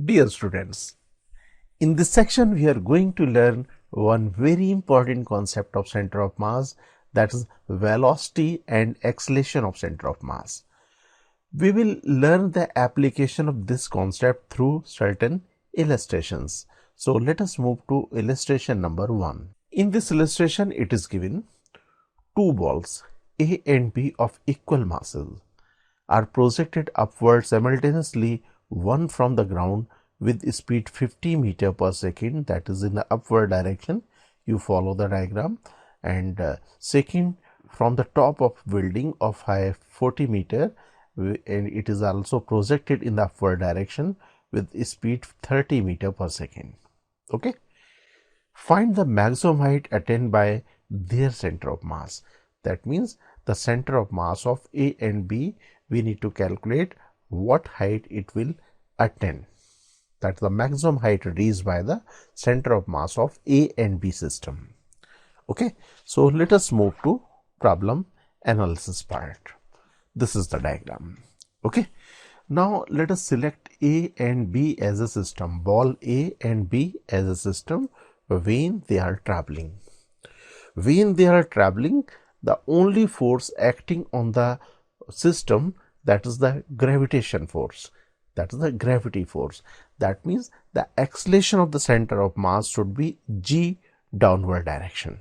Dear students, in this section we are going to learn one very important concept of center of mass, that is velocity and acceleration of center of mass. We will learn the application of this concept through certain illustrations. So let us move to illustration number 1. In this illustration it is given two balls A and B of equal masses are projected upward simultaneously, one from the ground with speed 50 meter per second, that is in the upward direction. You follow the diagram, and second from the top of building of height 40 meter, and it is also projected in the upward direction with speed 30 meter per second. Okay. Find the maximum height attained by their center of mass. That means the center of mass of A and B, we need to calculate what height it will attain. That's the maximum height reached by the center of mass of A and B system. Okay, so let us move to problem analysis part. This is the diagram. Okay, now let us select A and B as a system, ball A and B as a system when they are traveling. When they are traveling, the only force acting on the system, that is the gravitation force, that is the gravity force. That means the acceleration of the center of mass should be G downward direction.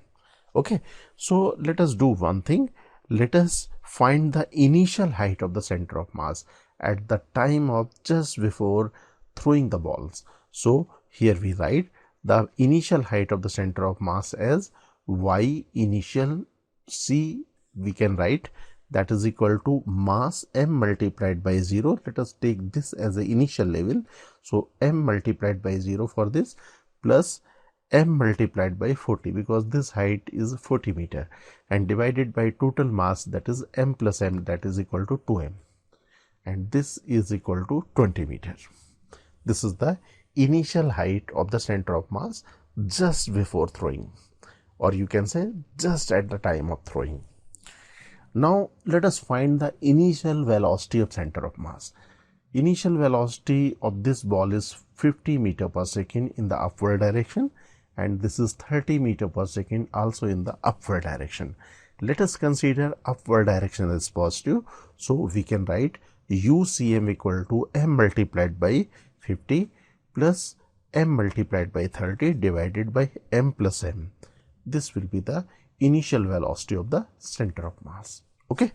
Okay, so let us do one thing. Let us find the initial height of the center of mass at the time of just before throwing the balls. So here we write the initial height of the center of mass as y initial c, we can write that is equal to mass m multiplied by 0. Let us take this as the initial level. So m multiplied by 0 for this, plus m multiplied by 40, because this height is 40 meter, and divided by total mass, that is m plus m, that is equal to 2m, and this is equal to 20 meter. This is the initial height of the center of mass just before throwing, or you can say just at the time of throwing. Now let us find the initial velocity of center of mass. Initial velocity of this ball is 50 meter per second in the upward direction, and this is 30 meter per second also in the upward direction. Let us consider upward direction as positive, so we can write UCM equal to m multiplied by 50 plus m multiplied by 30 divided by m plus m. This will be the initial velocity of the center of mass. Okay.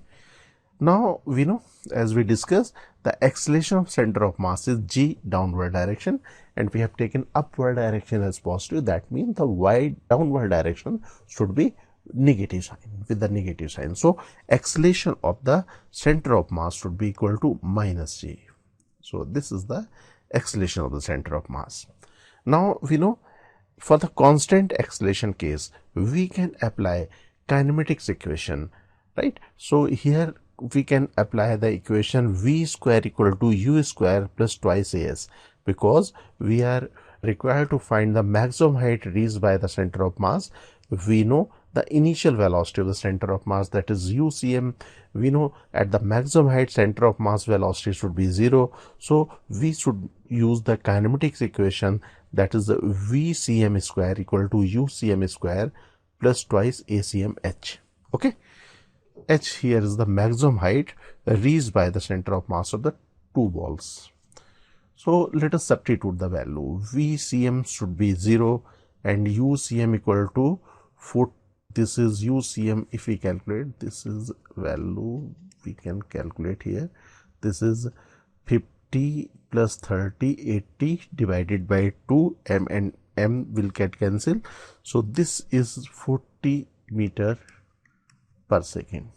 Now we know, as we discussed, the acceleration of center of mass is G downward direction, and we have taken upward direction as positive. That means the y downward direction should be negative sign, with the negative sign. So acceleration of the center of mass should be equal to minus G. So this is the acceleration of the center of mass. Now we know, for the constant acceleration case, we can apply kinematics equation, right? So here we can apply the equation v square equal to u square plus twice as, because we are required to find the maximum height reached by the center of mass. We know the initial velocity of the center of mass, that is UCM. We know at the maximum height center of mass velocity should be 0. So we should use the kinematics equation, that is VCM square equal to UCM square plus twice ACM H. Okay. H here is the maximum height reached by the center of mass of the two balls. So let us substitute the value. VCM should be 0 and UCM equal to 4. This is UCM. If we calculate, this is value we can calculate here. This is 50 plus 30, 80 divided by 2, m and m will get cancelled. So this is 40 meter per second.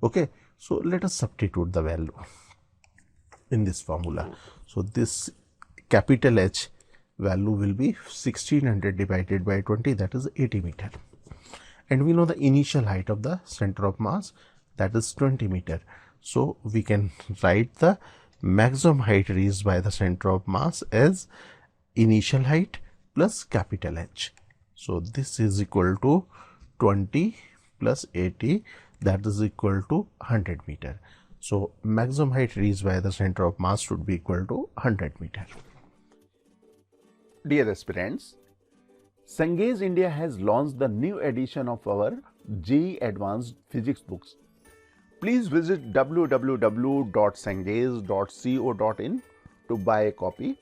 Okay, so let us substitute the value in this formula. So this capital H value will be 1600 divided by 20, that is 80 meter. And we know the initial height of the center of mass, that is 20 meter. So we can write the maximum height reached by the center of mass as initial height plus capital H. So this is equal to 20 plus 80, that is equal to 100 meter. So maximum height reached by the center of mass should be equal to 100 meter. Dear aspirants, Cengage India has launched the new edition of our JEE Advanced Physics books. Please visit www.cengage.co.in to buy a copy.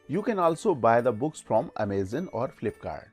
You can also buy the books from Amazon or Flipkart.